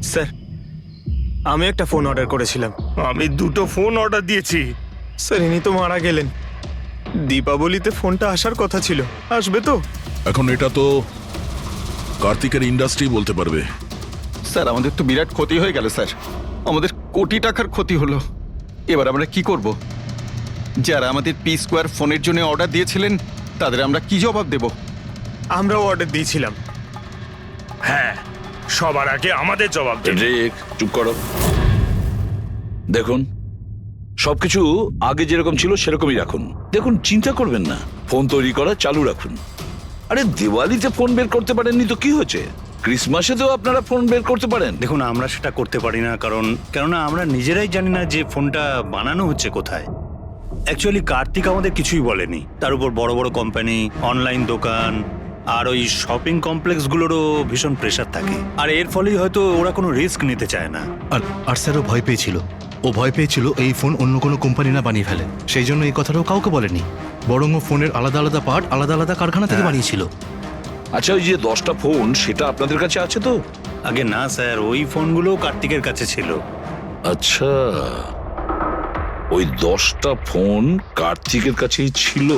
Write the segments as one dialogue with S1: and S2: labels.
S1: Sir, আমি একটা phone order করেছিলাম।
S2: আমি দুটো ফোন অর্ডার দিয়েছি।
S1: স্যার, ইনি তো মারা গেলেন। দীপাবলিতে ফোনটা আসার কথা ছিল, আসবে তো?
S3: এখন এটা তো কার্তিকের ইন্ডাস্ট্রি বলতে পারবে।
S4: স্যার, আমাদের তো বিরাট ক্ষতি হয়ে গেল স্যার। আমাদের কোটি টাকার ক্ষতি হলো। এবার আমরা কি করব? যারা আমাদের পি স্কোয়ার ফোনের জন্য অর্ডার দিয়েছিলেন তাদের আমরা কি জবাব দেব?
S1: আমরাও অর্ডার দিয়েছিলাম।
S2: হ্যাঁ, সবার আগে আমাদের জবাব দেবে।
S5: রেক, চুপ করো। দেখুন, সবকিছু আগে যেরকম ছিল সেরকমই রাখুন। দেখুন, চিন্তা করবেন না, ফোন তৈরি করা চালু রাখুন। আরে দিওয়ালিতে ফোন বের করতে পারেননি তো কি হয়েছে? ক্রিসমাসেতেও আপনারা ফোন বের করতে পারেন।
S6: দেখুন, আমরা সেটা করতে পারি না, কেননা আমরা নিজেরাই জানি না যে ফোনটা বানানো হচ্ছে কোথায়। অ্যাকচুয়ালি কার্তিক আমাদের কিছুই বলেনি। তার উপর বড় বড় কোম্পানি, অনলাইন দোকান আর ওই শপিং কমপ্লেক্সগুলোরও ভীষণ প্রেশার থাকে, আর এর ফলেই হয়তো ওরা কোনো রিস্ক নিতে চায় না।
S7: আর স্যারও ভয় পেয়েছিল। ও ভয় পেয়েছিল এই ফোন অন্য কোনো কোম্পানি না বানিয়ে ফেলে, সেই জন্য এই কথাটাও কাউকে বলেনি। বরং ও ফোনের আলাদা আলাদা পার্ট আলাদা আলাদা কারখানা থেকে বানিয়েছিল।
S5: আচ্ছা, ওই যে 10টা ফোন, সেটা আপনাদের কাছে আছে তো?
S6: আগে না স্যার, ওই ফোনগুলো কার্তিকের কাছে ছিল।
S5: আচ্ছা, ওই 10টা ফোন কার্তিকের কাছেই ছিল।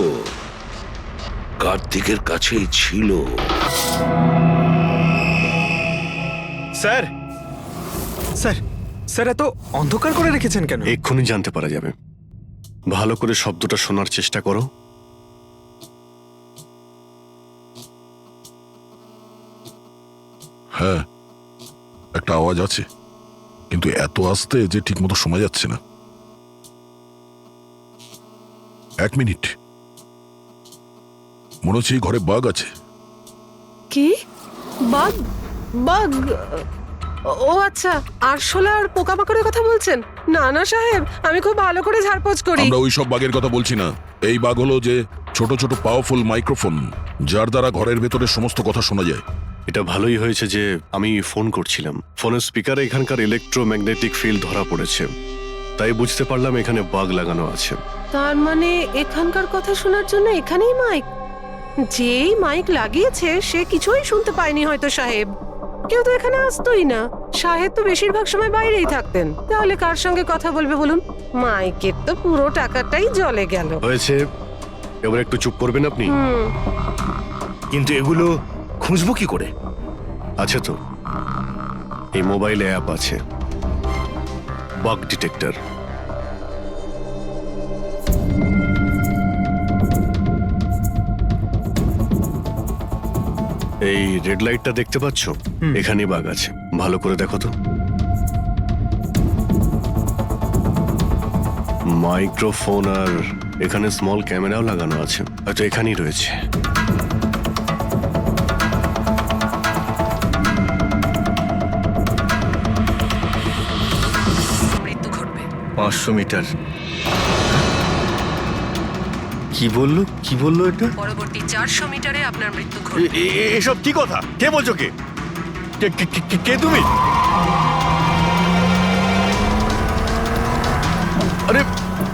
S5: কার্তিকের কাছেই ছিল।
S1: স্যার, স্যার, স্যার, এত অন্ধকার করে রেখেছেন কেন?
S8: এক্ষুনি জানতে পারা যাবে। ভালো করে শব্দটা শোনার চেষ্টা করো।
S3: হ্যাঁ, একটা আওয়াজ আছে, কিন্তু এত আস্তে যে ঠিক মতো শোনা যাচ্ছে না। 1 মিনিট, মনে হচ্ছে এই ঘরে বাঘ আছে।
S9: কি? বাঘ? বাঘ? ও আচ্ছা, আরশোলা আর পোকামাকড়ের কথা বলছেন? না না সাহেব, আমি খুব ভালো করে ঝাড়পোছ করি।
S3: আমরা ওই সব বাঘের কথা বলছি না। এই বাঘ হলো যে ছোট ছোট পাওয়ারফুল মাইক্রোফোন, যার দ্বারা ঘরের ভেতরে সমস্ত কথা শোনা যায়।
S8: এটা ভালোই হয়েছে যে আমি ফোন করছিলাম। ফোনের স্পিকারে এখানকার ইলেকট্রোম্যাগনেটিক ফিল্ড ধরা পড়েছে, তাই বুঝতে পারলাম এখানে বাগ লাগানো আছে।
S9: তার মানে এখানকার কথা শোনার জন্য এখানেই মাইক? যেই মাইক লাগিয়েছে সে কিছুই শুনতে পায়নি হয়তো সাহেব। কেউ তো এখানে আসতোই না। সাহেব তো বেশিরভাগ সময় বাইরেই থাকতেন। তাহলে কার সঙ্গে কথা বলবে বলুন? মাইকের তো পুরো টাকাটাই জলে গেল।
S8: হয়েছে, এবার একটু চুপ করবেন আপনি?
S2: কিন্তু এগুলো খুঁজবো কি করে?
S8: আছে তো, এই মোবাইলে অ্যাপ আছে, বাগ ডিটেক্টর। এই রেড লাইটটা দেখতে পাচ্ছ? এখানেই বাগ আছে, ভালো করে দেখো তো। মাইক্রোফোন আর এখানে স্মল ক্যামেরাও লাগানো আছে, হয়তো এখানেই রয়েছে।
S9: মৃত্যু ঘটবে।
S8: 500 মিটার। কি বললো এটা?
S9: পরবর্তী 400 মিটারে আপনার মৃত্যু ঘটবে।
S8: এসব কি কথা? কে বলছো? কে তুমি? আরে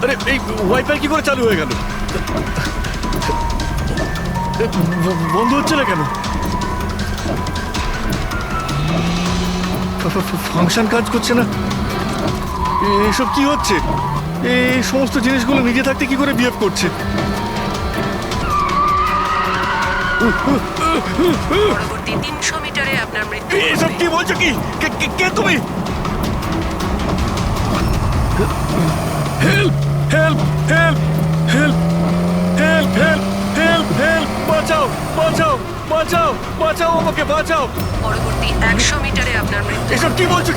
S8: আরে, এই ওয়াইফাই কি করে চালু হয়ে গেল? বন্ধ হচ্ছে না কেন? ফাংশন কাজ করছে না। এসব কি হচ্ছে? এই সমস্ত জিনিসগুলো নিজে থাকতে কি করে বিহেভ করছে?
S9: পরবর্তী 300 মিটারে আপনার মৃত্যু
S8: এসব কি বলছো? কে তুমি? Help help help help help help help help! বাঁচাও বাঁচাও বাঁচাও বাঁচাও, আমাকে বাঁচাও!
S9: পরবর্তী 100 মিটারে আপনার মৃত্যু।
S8: এসব কি বলছো?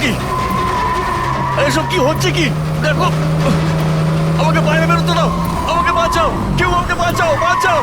S8: এসব কি হচ্ছে? কি দেখো, আমাকে বাইরে বেরোতে দাও, আমাকে বাঁচাও, কেউ আমাকে বাঁচাও, বাঁচাও!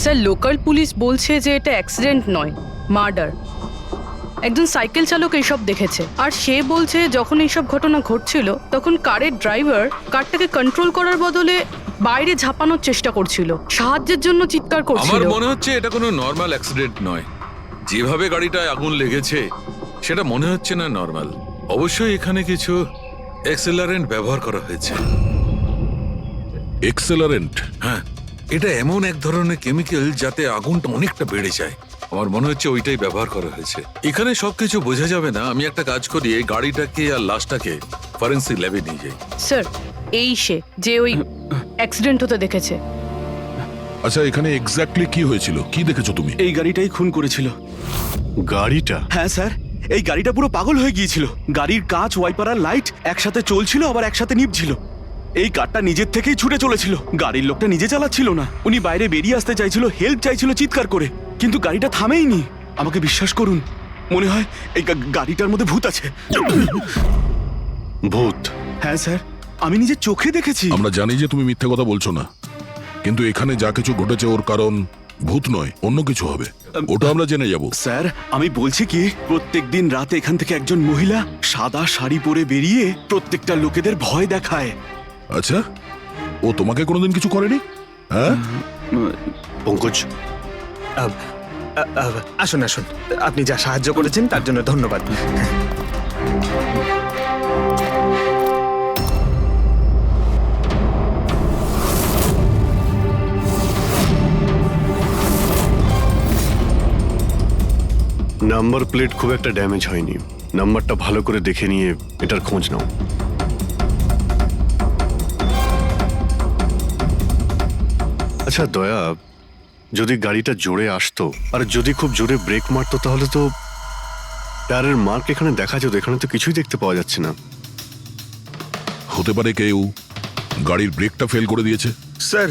S10: স্যার লোকাল পুলিশ বলছে যে এটা অ্যাক্সিডেন্ট নয়, মার্ডার। একজন সাইকেল চালক এইসব দেখেছে, আর সে বলছে যখন এইসব ঘটনা ঘটছিল তখন কারের ড্রাইভার কারটাকে কন্ট্রোল করার বদলে বাইরে ঝাঁপানোর চেষ্টা করছিল, সাহায্যের জন্য চিৎকার
S11: আমার
S10: করছিল।
S11: মনে হচ্ছে এটা কোনো নর্মাল অ্যাক্সিডেন্ট নয়। যেভাবে গাড়িটায় আগুন লেগেছে সেটা মনে হচ্ছে না নর্মাল। অবশ্যই এখানে কিছু এক্সেলারেন্ট ব্যবহার করা হয়েছে।
S3: এক্সেলারেন্ট?
S11: হ্যাঁ, এটা এমন এক ধরনের কেমিক্যাল যাতে আগুনটা অনেকটা বেড়ে যায়। আমার মনে হচ্ছে ওইটাই ব্যবহার করা হয়েছে। এখানে সবকিছু বোঝা যাবে না। আমি একটা কাজ করি, এই গাড়িটাকে আর লাশটাকে ফরেন্সিক ল্যাবে নিয়ে যাই।
S10: স্যার এই সে যে ওই অ্যাক্সিডেন্ট হতে দেখেছে।
S3: আচ্ছা, এখানে এক্স্যাক্টলি কি হয়েছিল? কি দেখেছো তুমি?
S8: এই গাড়িটাই খুন করেছিল।
S7: গাড়িটা?
S8: হ্যাঁ স্যার, এই গাড়িটা পুরো পাগল হয়ে গিয়েছিল। গাড়ির কাঁচ, ওয়াইপার আর লাইট একসাথে চলছিল, আবার একসাথে নিভছিল। এই কারটা নিজের থেকেই ছুটে চলেছিল। গাড়ির লোকটা নিজে চালাচ্ছিল না, উনি বাইরে বেরিয়ে আসতে চাইছিল, হেল্প চাইছিল চিৎকার করে, কিন্তু গাড়িটা থামেইনি। আমাকে বিশ্বাস করুন, মনে হয় এই গাড়িটার মধ্যে ভূত আছে।
S7: ভূত?
S8: হ্যাঁ স্যার, আমি নিজের চোখে দেখেছি।
S3: আমরা জানি যে তুমি মিথ্যে কথা বলছো না, কিন্তু এখানে যা কিছু ঘটেছে ওর কারণ ভূত নয়, অন্য কিছু হবে। ওটা আমরা জেনে যাব।
S8: স্যার আমি বলছি কি, প্রত্যেকদিন রাতে এখান থেকে একজন মহিলা সাদা শাড়ি পরে বেরিয়ে প্রত্যেকটা লোকেদের ভয় দেখায়।
S3: আচ্ছা, ও তোমাকে কোনোদিন কিছু করেনি? হ্যাঁ
S7: পঙ্কজ,
S1: আসুন আসুন, আপনি যা সাহায্য করেছেন তার জন্য ধন্যবাদ।
S7: নাম্বার প্লেট খুব একটা ড্যামেজ হয়নি। নাম্বারটা ভালো করে দেখে নিয়ে এটার খোঁজ নাও। আচ্ছা দয়া, যদি গাড়িটা জোরে আসতো আর যদি খুব জোরে ব্রেক মারতো তাহলে তো টায়ারের মার্ক এখানে দেখা যেত। এখানে তো কিছুই দেখতে পাওয়া যাচ্ছে না।
S3: হতে পারে কেউ গাড়ির ব্রেকটা ফেল করে দিয়েছে।
S1: স্যার,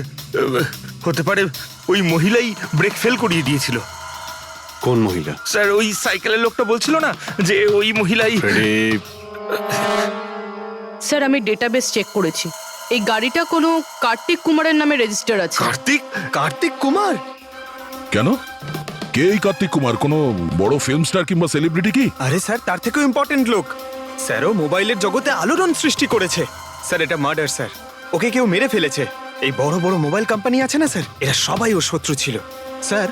S1: হতে পারে ওই মহিলাই ব্রেক ফেল করিয়ে দিয়েছিল।
S7: কোন মহিলা?
S1: স্যার, ওই সাইকেলের লোকটা বলছিল না যে ওই মহিলাই।
S10: স্যার আমি ডেটাবেস চেক করেছি, এই গাড়িটা কোনো কার্তিক কুমারের নামে রেজিস্টার আছে।
S1: কার্তিক কুমার?
S3: কেন? কে এই কার্তিক কুমার? কোনো বড় ফিল্ম স্টার কিংবা সেলিব্রিটি কি?
S1: আরে স্যার, তার থেকেও ইম্পর্টেন্ট লোক। স্যারও মোবাইলের জগতে আলোড়ন সৃষ্টি করেছে। স্যার এটা মার্ডার স্যার, ওকে কেউ মেরে ফেলেছে। এই বড় বড় মোবাইল কোম্পানি আছে না স্যার, এরা সবাই ওর শত্রু ছিল। স্যার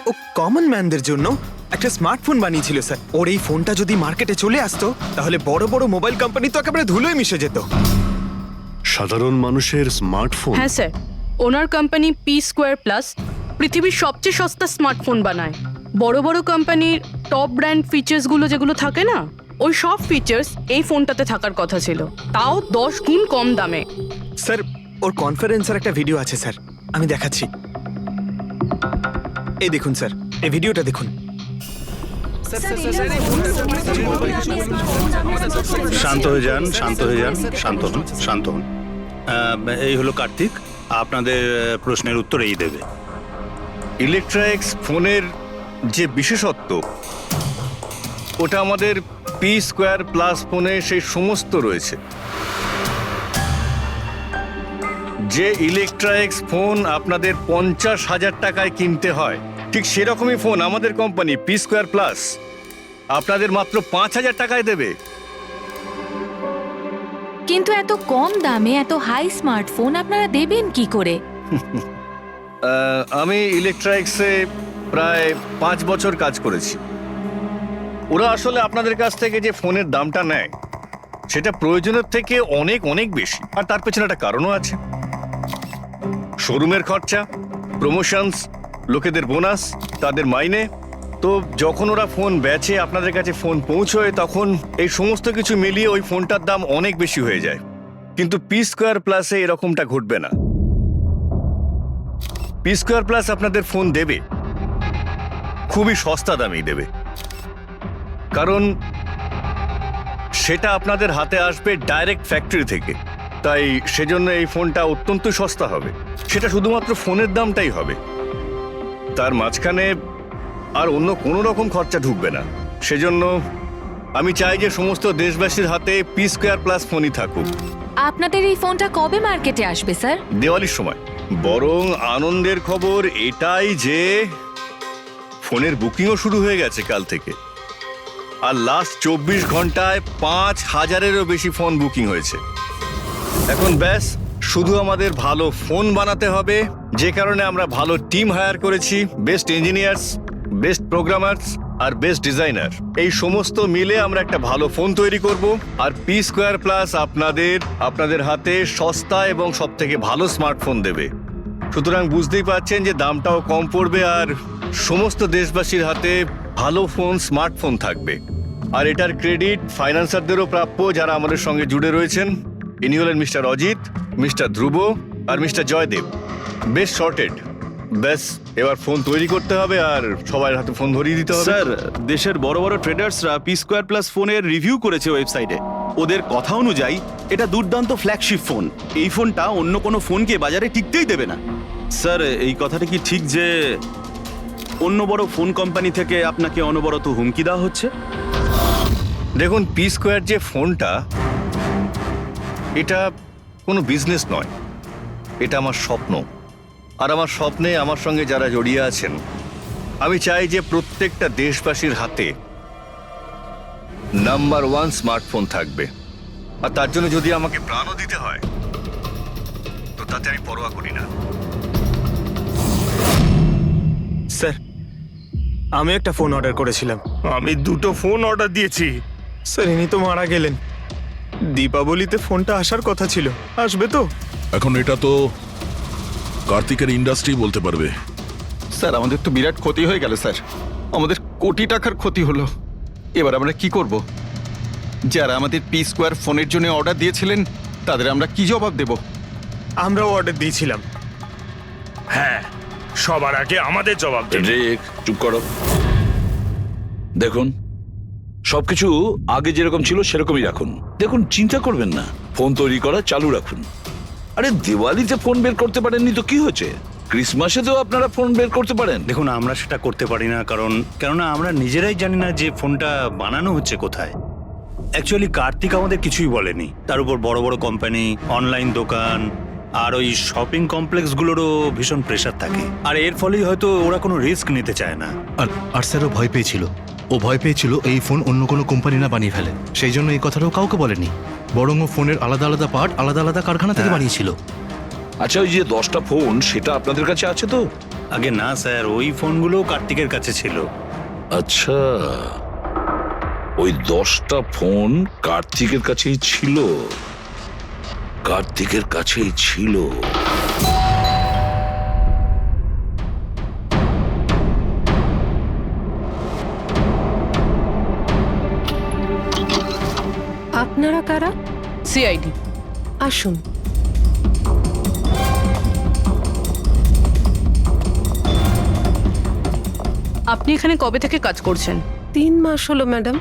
S1: ও কমন ম্যানদের জন্য একটা স্মার্টফোন বানিয়েছিল স্যার। ওর এই ফোনটা যদি মার্কেটে চলে আসতো তাহলে বড় বড় মোবাইল কোম্পানি তো একেবারে ধুলোয় মিশে যেত।
S7: সাধারণ মানুষের স্মার্টফোন?
S10: হ্যাঁ স্যার, ওনার কোম্পানি P2+ পৃথিবীর সবচেয়ে সস্তা স্মার্টফোন বানায়। বড় বড় কোম্পানির টপ ব্র্যান্ড ফিচার্সগুলো যেগুলো থাকে না, ওই সব ফিচার্স এই ফোনটাতে থাকার কথা ছিল, তাও 10 গুণ কম দামে।
S1: স্যার ওর কনফারেন্সের একটা ভিডিও আছে স্যার, আমি দেখাচ্ছি। এই দেখুন স্যার, এই ভিডিওটা দেখুন।
S6: শান্ত হয়ে যান, শান্ত হয়ে যান, শান্ত হন, শান্ত হন। এই হলো কার্তিক, আপনাদের প্রশ্নের উত্তর এই দেবে।
S12: ইলেকট্রনিক্স ফোনের যে বিশেষত্ব, ওটা আমাদের P2+ ফোনে সেই সমস্ত রয়েছে। যে ইলেকট্রনিক্স ফোন আপনাদের 50,000 টাকায় কিনতে হয়, ঠিক সেরকমই ফোন আমাদের কোম্পানি P2+ আপনাদের মাত্র 5,000 টাকায় দেবে।
S13: কিন্তু এত কম দামে এত হাই স্মার্টফোন আপনারা দেবেন কি করে?
S12: আমি ইলেকট্রনিক্সে প্রায় 5 বছর কাজ করেছি। ওরা আসলে আপনাদের কাছ থেকে যে ফোনের দামটা নেয় সেটা প্রয়োজনের থেকে অনেক অনেক বেশি, আর তার পেছনে একটা কারণও আছে। শোরুমের খরচা, প্রমোশনস, লোকেদের বোনাস, তাদের মাইনে। তো যখন ওরা ফোন বেচে, আপনাদের কাছে ফোন পৌঁছয়, তখন এই সমস্ত কিছু মিলিয়ে ওই ফোনটার দাম অনেক বেশি হয়ে যায়। কিন্তু P2+ এরকমটা ঘটবে না। P2+ আপনাদের ফোন দেবে, খুবই সস্তা দামেই দেবে, কারণ সেটা আপনাদের হাতে আসবে ডাইরেক্ট ফ্যাক্টরি থেকে। তাই সেজন্য এই ফোনটা অত্যন্ত সস্তা হবে। সেটা শুধুমাত্র ফোনের দামটাই হবে, তার মাঝখানে আর অন্য কোনো রকম খরচা ঢুকবে না। সেজন্য আমি চাই যে সমস্ত দেশবাসীর হাতে P2+ ফোনই থাকুক।
S13: আপনাদের এই ফোনটা কবে মার্কেটে আসবে স্যার?
S12: দিওয়ালির সময়। বরং আনন্দের খবর এটাই যে ফোনের বুকিংও শুরু হয়ে গেছে কাল থেকে। আর লাস্ট 24 ঘন্টায় 5000-এরও বেশি ফোন বুকিং হয়েছে। এখন ব্যাস শুধু আমাদের ভালো ফোন বানাতে হবে, যে কারণে আমরা ভালো টিম হায়ার করেছি, বেস্ট ইঞ্জিনিয়ার্স, বেস্ট প্রোগ্রামার্স আর বেস্ট ডিজাইনার। এই সমস্ত মিলে আমরা একটা ভালো ফোন তৈরি করব। আর পি স্কোয়ার প্লাস আপনাদের হাতে সস্তা এবং সব থেকে ভালো স্মার্টফোন দেবে। সুতরাং বুঝতেই পারছেন যে দামটাও কম পড়বে আর সমস্ত দেশবাসীর হাতে ভালো ফোন, স্মার্টফোন থাকবে। আর এটার ক্রেডিট ফাইন্যান্সারদেরও প্রাপ্য, যারা আমাদের সঙ্গে জুড়ে রয়েছেন। ইনি হলেন মিস্টার অজিত, মিস্টার ধ্রুব আর মিস্টার জয়দেব। বেশ শর্টেড। ব্যাস এবার ফোন তৈরি করতে হবে আর সবার হাতে ফোন ধরিয়ে দিতে হবে।
S8: স্যার, দেশের বড় বড় ট্রেডার্সরা পি স্কোয়ার প্লাস ফোনের রিভিউ করেছে ওয়েবসাইটে। ওদের কথা অনুযায়ী এটা দুর্দান্ত ফ্ল্যাগশিপ ফোন। এই ফোনটা অন্য কোনো ফোনকে বাজারে টিকতেই দেবে না। স্যার, এই কথাটা কি ঠিক যে অন্য বড় ফোন কোম্পানি থেকে আপনাকে অনবরত হুমকি দেওয়া হচ্ছে?
S12: দেখুন, পি স্কোয়ার যে ফোনটা, এটা কোনো বিজনেস নয়, এটা আমার স্বপ্ন। আর আমার স্বপ্নে আমার সঙ্গে যারা জড়িয়ে আছেন, আমি চাই যে প্রত্যেকটা দেশবাসীর হাতে নাম্বার 1 স্মার্টফোন থাকবে। আর তার জন্য যদি আমাকে প্রাণও দিতে হয়, তো তাতে আমি পরোয়া করি না।
S1: স্যার, আমি একটা ফোন অর্ডার করেছিলাম।
S2: আমি 2টো ফোন অর্ডার দিয়েছি।
S1: স্যার, ইনি তো মারা গেলেন। দীপাবলিতে ফোনটা আসার কথা ছিল, আসবে তো?
S3: এখন এটা তো কার্তিকের ইন্ডাস্ট্রি বলতে পারবে।
S4: স্যার, আমাদের তো বিরাট ক্ষতি হয়ে গেল স্যার। আমাদের কোটি টাকার ক্ষতি হলো। এবার আমরা কি করব? যারা আমাদের পি স্কোয়ার ফোনের জন্য অর্ডার দিয়েছিলেন, তাদের আমরা কি জবাব দেব?
S1: আমরাও অর্ডার দিয়েছিলাম।
S2: হ্যাঁ, সবার আগে আমাদের জবাব দিন।
S5: রেক, চুপ করো। দেখুন, সবকিছু আগে যেরকম ছিল সেরকমই রাখুন। দেখুন, চিন্তা করবেন না, ফোন তৈরি করা চালু রাখুন। আরে দিওয়ালিতে ফোন বের করতে পারেননি তো কি হয়েছে? ক্রিসমাসেতেও আপনারা ফোন বের করতে পারেন।
S6: দেখুন, আমরা সেটা করতে পারি না কেননা আমরা নিজেরাই জানি না যে ফোনটা বানানো হচ্ছে কোথায়। অ্যাকচুয়ালি কার্তিক আমাদের কিছুই বলেনি। তার উপর বড় বড় কোম্পানি, অনলাইন দোকান আর ওই শপিং কমপ্লেক্সগুলোরও ভীষণ প্রেশার থাকে। আর এর ফলেই হয়তো ওরা কোনো রিস্ক নিতে চায় না।
S14: আর স্যারও ভয় পেয়েছিল। ও ভয় পেয়েছিল এই ফোন অন্য কোনো কোম্পানি না বানিয়ে ফেলে, সেই জন্য এই কথাটাও কাউকে বলেনি। বরং ও ফোনের আলাদা আলাদা পার্ট আলাদা আলাদা কারখানা থেকে বানিয়েছিল।
S5: আচ্ছা, ওই যে 10টা ফোন, সেটা আপনাদের কাছে আছে তো?
S6: আগে না স্যার, ওই ফোনগুলো কার্তিকের কাছে ছিল।
S5: আচ্ছা, ওই 10টা ফোন কার্তিকের কাছেই ছিল। কার্তিকের কাছেই ছিল।
S9: আপনারা কারা?
S10: সিআইডি।
S9: আসুন।
S10: আপনি এখানে কবে থেকে কাজ করছেন?
S9: 3 মাস হলো ম্যাডাম।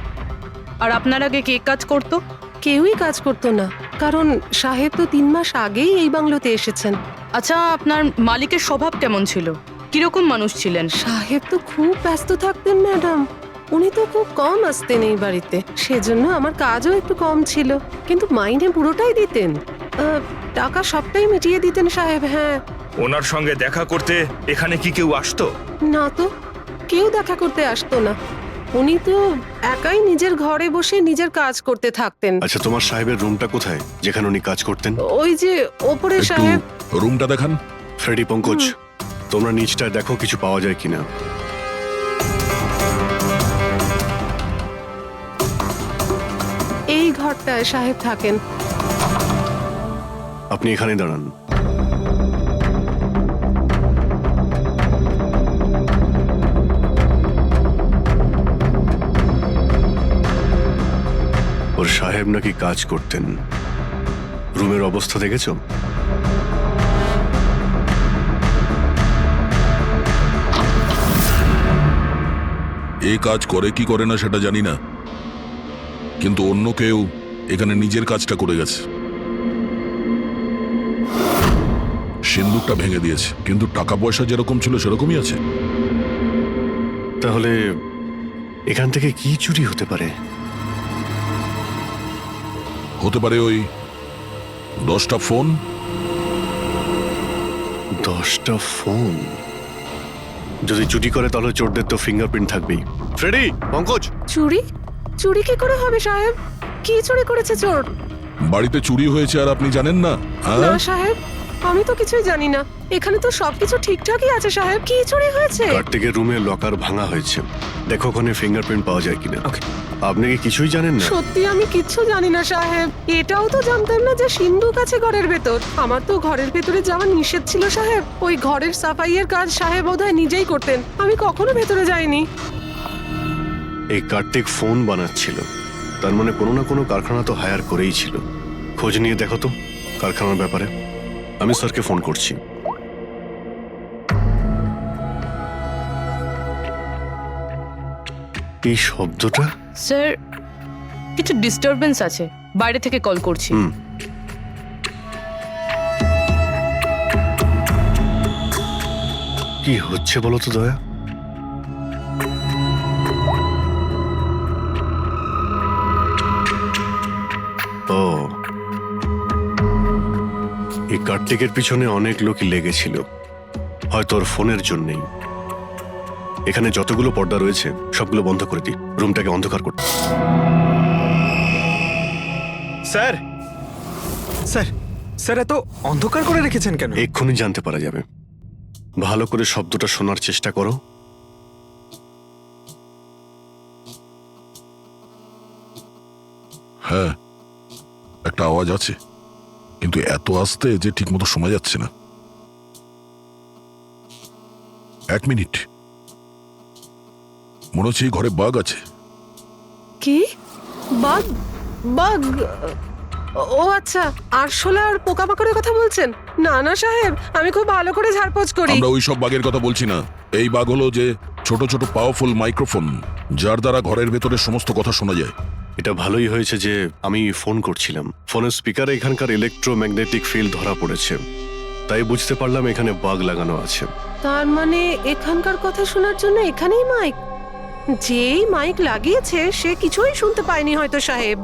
S10: আর আপনার আগে কে কাজ করতো?
S9: কেউই কাজ করতো না, কারণ সাহেব তো 3 মাস আগেই এই বাংলোতে এসেছেন।
S10: আচ্ছা, আপনার মালিকের স্বভাব কেমন ছিল? কিরকম মানুষ ছিলেন?
S9: সাহেব তো খুব ব্যস্ত থাকতেন ম্যাডাম। উনি তো খুব কম আসতেন এই বাড়িতে, সেজন্য আমার কাজও একটু কম ছিল। কিন্তু মাইনে পুরোটাই দিতেন, টাকা সবটাই মিটিয়ে দিতেন সাহেব। হ্যাঁ।
S2: ওনার সঙ্গে দেখা করতে এখানে কি কেউ আসতো?
S9: না তো, কেউ দেখা করতে আসতো না। উনি তো একাই নিজের ঘরে বসে নিজের কাজ করতে থাকতেন।
S7: আচ্ছা, তোমার সাহেবের রুমটা কোথায় যেখানে উনি কাজ করতেন?
S9: ওই যে ওপরে
S3: একটু
S9: সাহেব।
S3: রুমটা দেখান।
S7: ফ্রেডি, পঙ্কজ, তোমরা নিচটা দেখো কিছু পাওয়া যায় কিনা।
S9: এই ঘরটায় সাহেব থাকেন।
S7: আপনি এখানে দাঁড়ান। ওর সাহেব নাকি কাজ করতেন। রুমের অবস্থা দেখেছো?
S3: এই কাজ করে কি করে না সেটা জানি না, কিন্তু অন্য কেউ এখানে নিজের কাজটা করে গেছে। সিন্দুকটা ভেঙে দিয়েছে, কিন্তু টাকা পয়সা যেরকম ছিল সেরকমই আছে।
S7: তাহলে এখান থেকে কি চুরি হতে পারে?
S3: হতে পারে ওই 10টা ফোন,
S7: 10টা ফোন। যদি চুরি করে তাহলে চোরদের তো ফিঙ্গারপ্রিন্ট থাকবেই। ফ্রেডি, পঙ্কজ,
S9: চুরি? চুরি কি করে হবে সাহেব? কি চুরি করেছে চোর?
S3: বাড়িতে চুরি হয়েছে আর আপনি জানেন না? হ্যাঁ?
S9: না সাহেব, আমি তো কিছুই জানি না। এখানে তো সবকিছু ঠিকঠাকই আছে সাহেব। কি চুরি হয়েছে?
S7: কার্তিকের রুমে লকার ভাঙা হয়েছে, দেখো ওখানে ফিঙ্গারপ্রিন্ট পাওয়া যায় কিনা। আপনি কি কিছুই জানেন না?
S9: সত্যি আমি কিচ্ছু জানি না সাহেব। এটাও তো জানতাম না যে সিন্ধুক আছে ঘরের ভেতর। আমার তো ঘরের ভেতরে যাওয়া নিষেধ ছিল সাহেব। ওই ঘরের সাফাইয়ের কাজ সাহেব বোধহয় নিজেই করতেন, আমি কখনো ভেতরে যাইনি।
S7: এই কার্তিক ফোন বানাচ্ছিল, তার মানে কোনো না কোনো কারখানা তো হায়ার করেই ছিল। খোঁজ নিয়ে দেখো তো কারখানার ব্যাপারে। আমি স্যারকে ফোন করছি। এই শব্দটা?
S10: স্যার, কিছু ডিস্টারবেন্স আছে, বাইরে থেকে কল করছি।
S7: কি হচ্ছে বলো তো দয়া? ও, এই কার্তিকের পিছনে অনেক লোকই লেগেছিল, হয়তো ওর ফোনের জন্যই। এখানে যতগুলো পর্দা রয়েছে সবগুলো বন্ধ করে দিই, রুমটাকে অন্ধকার করতে।
S1: স্যার, স্যার, স্যার এত অন্ধকার করে রেখেছেন কেন?
S7: এক্ষুনি জানতে পারা যাবে। ভালো করে শব্দটা শোনার চেষ্টা করো।
S3: হ্যাঁ, একটা আওয়াজ আছে, কিন্তু এত আস্তে যে ঠিক মতো শোনা যাচ্ছে না। 1 মিনিট, মনে হচ্ছে এই ঘরে বাঘ আছে।
S9: কি? বাঘ? বাঘ? ও আচ্ছা, আরশোলা আর পোকামাকড়ের কথা বলছেন? না না সাহেব, আমি খুব ভালো করে ঝাড়পোছ করি।
S3: আমরা ওই সব বাঘের কথা বলছি না। এই বাঘ হলো যে ছোট ছোট পাওয়ারফুল মাইক্রোফোন, যার দ্বারা ঘরের ভেতরে সমস্ত কথা শোনা যায়।
S7: এটা ভালোই হয়েছে যে আমি ফোন করছিলাম। ফোনের স্পিকারে এখানকার ইলেকট্রোম্যাগনেটিক ফিল্ড ধরা পড়েছে, তাই বুঝতে পারলাম এখানে বাগ লাগানো আছে।
S9: তার মানে এখানকার কথা শোনার জন্য এখানেই মাইক? যেই মাইক লাগিয়েছে সে কিছুই শুনতে পায়নি হয়তো সাহেব।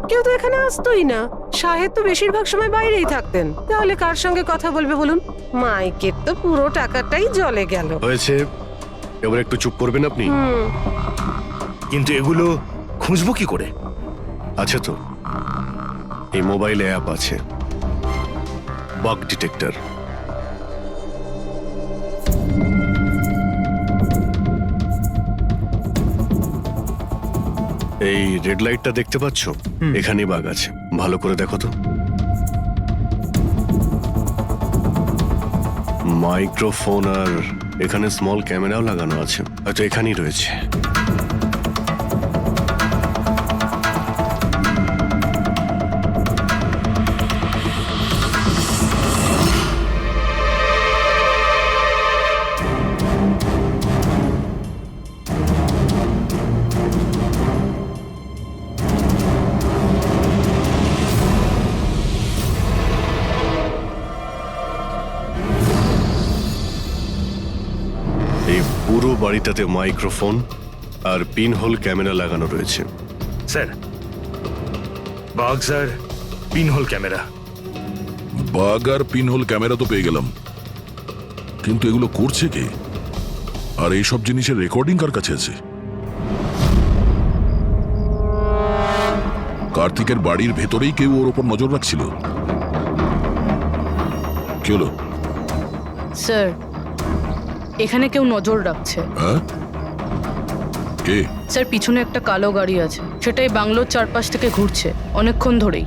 S9: কেউ তো এখানে আসতোই না। সাহেব তো বেশিরভাগ সময় বাইরেই থাকতেন। তাহলে কার সঙ্গে কথা বলবে বলুন? মাইকের তো পুরো টাকাটাই জলে গেল।
S7: হয়েছে, এবার একটু চুপ করবেন আপনি।
S2: কিন্তু এগুলো খুঁজবো কি করে?
S7: আছে তো, এই মোবাইলে অ্যাপ আছে, বাগ ডিটেক্টর। এই রেড লাইটটা দেখতে পাচ্ছ? এখানেই বাগ আছে, ভালো করে দেখো তো। মাইক্রোফোন আর এখানে স্মল ক্যামেরাও লাগানো আছে, হয়তো এখানেই রয়েছে। এই পুরো বাড়িটাতে মাইক্রোফোন আর পিন হোল ক্যামেরা লাগানো রয়েছে।
S2: স্যার, বাঘ স্যার, পিনহোল ক্যামেরা।
S3: বাঘ আর পিনহোল ক্যামেরা তো পেয়ে গেলাম, কিন্তু এগুলো করছে কে? আর এইসব জিনিসের রেকর্ডিং কার কাছে আছে? কার্তিকের বাড়ির ভেতরেই কেউ ওর ওপর নজর রাখছিল। কি হলো?
S10: স্যার, এখানে কেউ নজর রাখছে।
S3: হ্যাঁ? কে?
S10: স্যার, পিছনে একটা কালো গাড়ি আছে, সেটাই বাংলোর চারপাশ থেকে ঘুরছে অনেকক্ষণ ধরেই।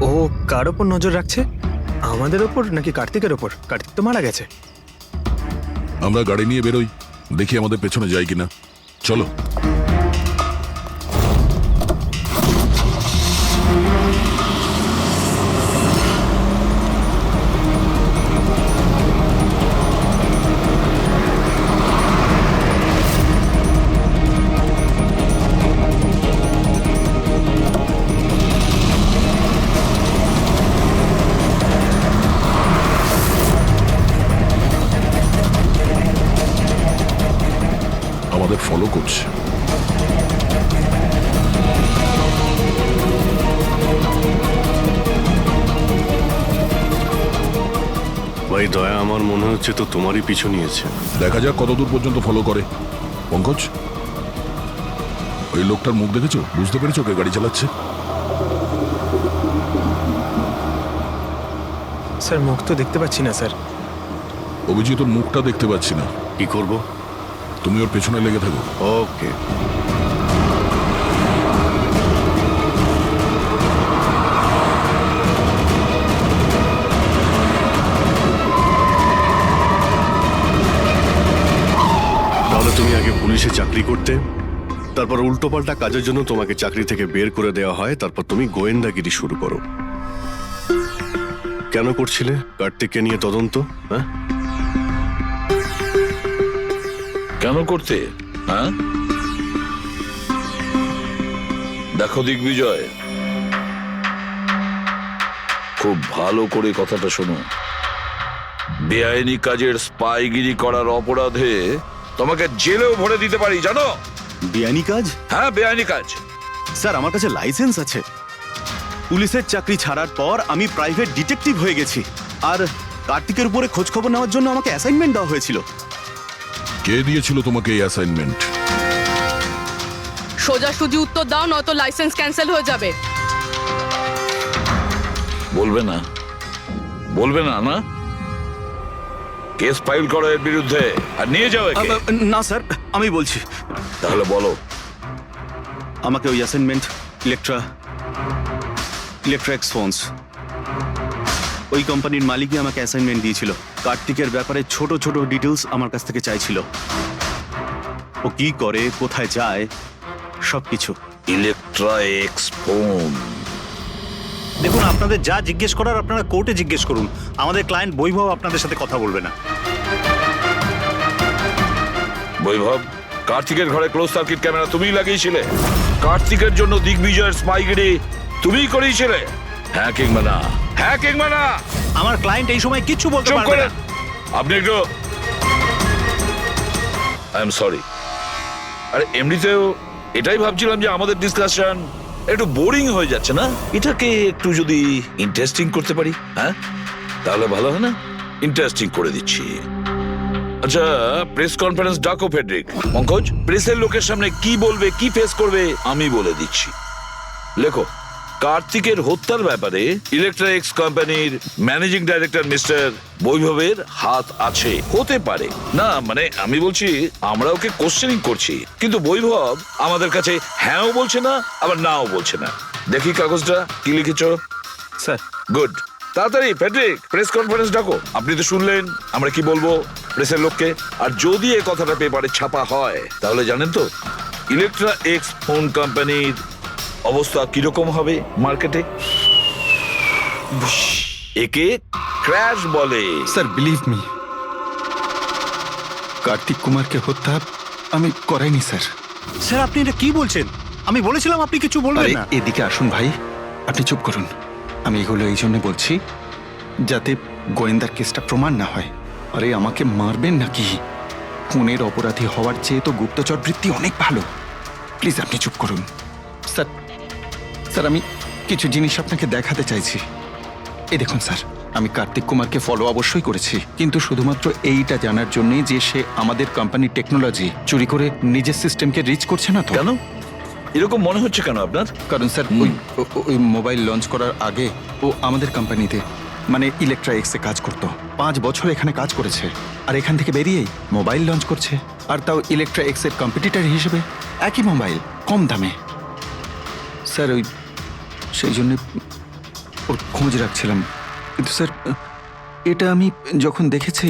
S1: ও কার ওপর নজর রাখছে? আমাদের ওপর নাকি কার্তিকের ওপর? কার্তিক তো মারা গেছে।
S3: আমরা গাড়ি নিয়ে বেরোই, দেখি আমাদের পেছনে যাই কিনা। চলো। আমাদের ফলো করছে।
S7: ভাই দয়া, আমার মনে হচ্ছে তো তোমারই পিছু নিয়েছে।
S3: দেখা যাক কতদূর পর্যন্ত ফলো করে। পঙ্কজ, ওই লোকটার মুখ দেখেছো? বুঝতে পেরেছো কে গাড়ি চালাচ্ছে?
S1: স্যার মুখ তো দেখতে পাচ্ছি না স্যার।
S3: অভিজিৎ, ওর মুখটা দেখতে পাচ্ছি না।
S7: কি করব?
S3: তুমি ওর পেছনে লেগে থাকো।
S7: ওকে। তাহলে তুমি আগে পুলিশে চাকরি করতে, তারপর উল্টোপাল্টা কাজের জন্য তোমাকে চাকরি থেকে বের করে দেওয়া হয়, তারপর তুমি গোয়েন্দাগিরি শুরু করো। কেন করছিলে কার্তিককে নিয়ে তদন্ত? হ্যাঁ,
S5: কেন করতে? হ্যাঁ, দেখো দিগ্বিজয়, খুব ভালো করে কথাটা শোনো। বেআইনি কাজের স্পাইগিরি করার অপরাধে তোমাকে জেলেও ভরে দিতে পারি, জানো?
S8: বেআইনি কাজ?
S5: হ্যাঁ, বেআইনি কাজ।
S8: স্যার, আমার কাছে লাইসেন্স আছে। পুলিশের চাকরি ছাড়ার পর আমি প্রাইভেট ডিটেকটিভ হয়ে গেছি, আর কার্তিকের উপরে খোঁজ খবর নেওয়ার জন্য আমাকে অ্যাসাইনমেন্ট দেওয়া হয়েছিল।
S3: কে দিয়েছিল তোমাকে এই অ্যাসাইনমেন্ট?
S10: সোজাসুজি উত্তর দাও, নয়তো লাইসেন্স ক্যান্সেল হয়ে যাবে।
S5: বলবে না? বলবে না? না, কেস ফাইল করো এর বিরুদ্ধে আর নিয়ে যাও একে।
S8: না স্যার, আমি বলছি।
S5: তাহলে বলো।
S8: আমাকে ওই অ্যাসাইনমেন্ট ইলেকট্রা এক্স ওই কোম্পানির মালিকই আমাকে অ্যাসাইনমেন্ট দিয়েছিল। কার্তিকের ব্যাপারে ছোট ছোট ডিটেলস আমার কাছ থেকে চাইছিল। ও কি করে, কোথায় যায়, সবকিছু।
S5: Electra x phone.
S6: দেখুন, আপনাদের যা জিজ্ঞেস করার আপনারা কোর্টে জিজ্ঞেস করুন। আমাদের ক্লায়েন্ট বৈভব আপনাদের সাথে কথা বলবে না।
S5: বৈভব, কার্তিকের ঘরে ক্লোজ সার্কিট ক্যামেরা তুমিই লাগিয়েছিলে? কার্তিকের জন্য দিগ্বিজয়ের স্পাইগিরি তুমিই করিয়েছিলে? হ্যাঁ কিংবা না? হ্যাঁ কিংবা না?
S6: আমার ক্লায়েন্ট এই সময় কিচ্ছু বলতে
S5: চুপ
S6: পারবে
S5: করেন।
S6: না।
S5: আপনি একটু, আই এম সরি। আরে এমনিতেও এটাই ভাবছিলাম যে আমাদের ডিসকাশন একটু বোরিং হয়ে যাচ্ছে না, এটাকে একটু যদি ইন্টারেস্টিং করতে পারি, হ্যাঁ তাহলে ভালো হয় না? ইন্টারেস্টিং করে দিচ্ছি। আচ্ছা, প্রেস কনফারেন্স ডাকো ফেডরিক। পঙ্কজ, প্রেসের লোকের সামনে কি বলবে, কি ফেস করবে আমি বলে দিচ্ছি। লেখো, কার্তিকের হত্যার ব্যাপারে ইলেকট্রা এক্স কোম্পানির ম্যানেজিং ডাইরেক্টর মিস্টার বৈভবের হাত আছে। হতে পারে না, মানে আমি বলছি আমরা ওকে কোশ্চেনিং করছি, কিন্তু বৈভব আমাদের কাছে হ্যাঁও বলছে না আবার নাও বলছে না। দেখি কাগজটা কি লিখেছো।
S1: Sir,
S5: good. তাড়াতাড়ি ফেডরিক, প্রেস কনফারেন্স ডাকো। আপনি তো শুনলেন আমরা কি বলবো প্রেসের লোককে। আর যদি এই কথাটা পেপারে ছাপা হয় তাহলে জানেন তো ইলেকট্রা এক্স ফোন কোম্পানির অবস্থা কিরকম হবে মার্কেটে। একে ক্র্যাশ বলে।
S4: স্যার, বিলিভ মি, কার্তিক কুমারকে হত্যা আমি করাইনি স্যার।
S6: স্যার, আপনি এটা কি বলছেন? আমি বলেছিলাম আপনি কিছু বলবেন না।
S4: এদিকে আসুন ভাই, আপনি চুপ করুন। আমি এগুলো এই জন্য বলছি যাতে গোয়েন্দার কেসটা প্রমাণ না হয়। আরে আমাকে মারবেন নাকি? খুনের অপরাধী হওয়ার চেয়ে তো গুপ্তচর বৃত্তি অনেক ভালো। প্লিজ আপনি চুপ করুন। স্যার, স্যার আমি কিছু জিনিস আপনাকে দেখাতে চাইছি। এই দেখুন স্যার, আমি কার্তিক কুমারকে ফলো অবশ্যই করেছি, কিন্তু শুধুমাত্র এইটা জানার জন্যই যে সে আমাদের কোম্পানির টেকনোলজি চুরি করে নিজের সিস্টেমকে রিচ করছে না তো।
S5: কেন এরকম মনে হচ্ছে কেন আপনার?
S4: কারণ স্যার, ওই মোবাইল লঞ্চ করার আগে ও আমাদের কোম্পানিতে মানে ইলেকট্রা এক্সে কাজ করতো। 5 বছর এখানে কাজ করেছে, আর এখান থেকে বেরিয়েই মোবাইল লঞ্চ করছে, আর তাও ইলেকট্রা এক্সের কম্পিটিটর হিসেবে। একই মোবাইল, কম দামে। স্যার সেই জন্য ওর খোঁজ রাখছিলাম। কিন্তু স্যার, এটা আমি যখন দেখেছি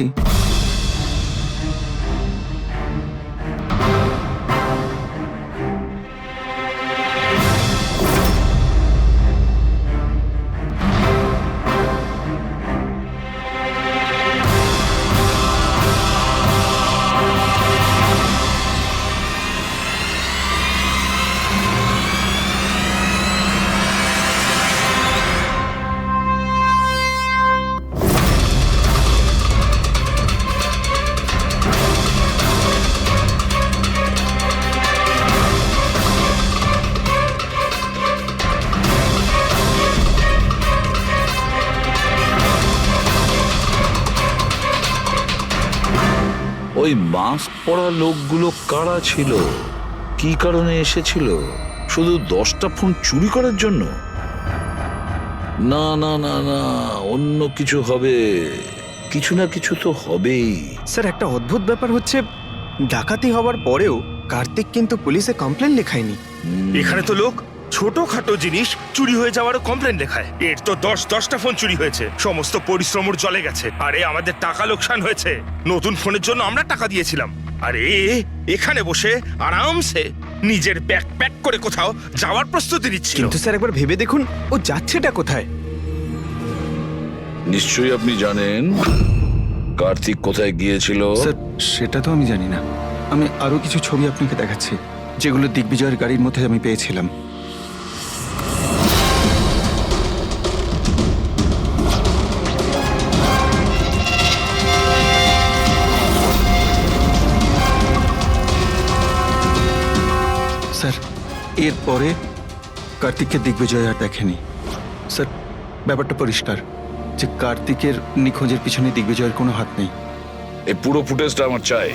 S5: ওই মাস্ক পরা লোকগুলো কারা ছিল, কি কারণে এসেছিল? শুধু 10টা ফোন চুরি করার জন্য? না না না না, অন্য কিছু হবে, কিছু না কিছু তো হবেই।
S1: স্যার একটা অদ্ভুত ব্যাপার হচ্ছে, ডাকাতি হওয়ার পরেও কার্তিক কিন্তু পুলিশে কমপ্লেন লেখায়নি।
S2: এখানে তো লোক ছোটখাটো জিনিস চুরি হয়ে যাওয়ারও কমপ্লেন লেখায়। এর তো 10টা ফোন চুরি হয়েছে, সমস্ত পরিশ্রম ওর জলে গেছে। আরে আমাদের টাকা লোকসান হয়েছে, নতুন ফোনের জন্য আমরা টাকা দিয়েছিলাম। আরে এখানে বসে আরামসে নিজের ব্যাগ প্যাক করে কোথাও যাওয়ার প্রস্তুতি নিচ্ছিল।
S1: কিন্তু স্যার একবার ভেবে দেখুন, ও যাচ্ছেটা কোথায়?
S5: নিশ্চয়ই আপনি জানেন কার্তিক কোথায় গিয়েছিল।
S4: স্যার সেটা তো আমি জানি না। আমি আরো কিছু ছবি আপনাকে দেখাচ্ছি, যেগুলো দিগ্বিজয়ের গাড়ির মধ্যে আমি পেয়েছিলাম। স্যার এরপরে কার্তিককে দিগ্বিজয় আর দেখেনি। স্যার ব্যাপারটা পরিষ্কার যে কার্তিকের নিখোঁজের পিছনে দিগ্বিজয়ের কোনো হাত নেই।
S5: এই পুরো ফুটেজটা আমার চাই।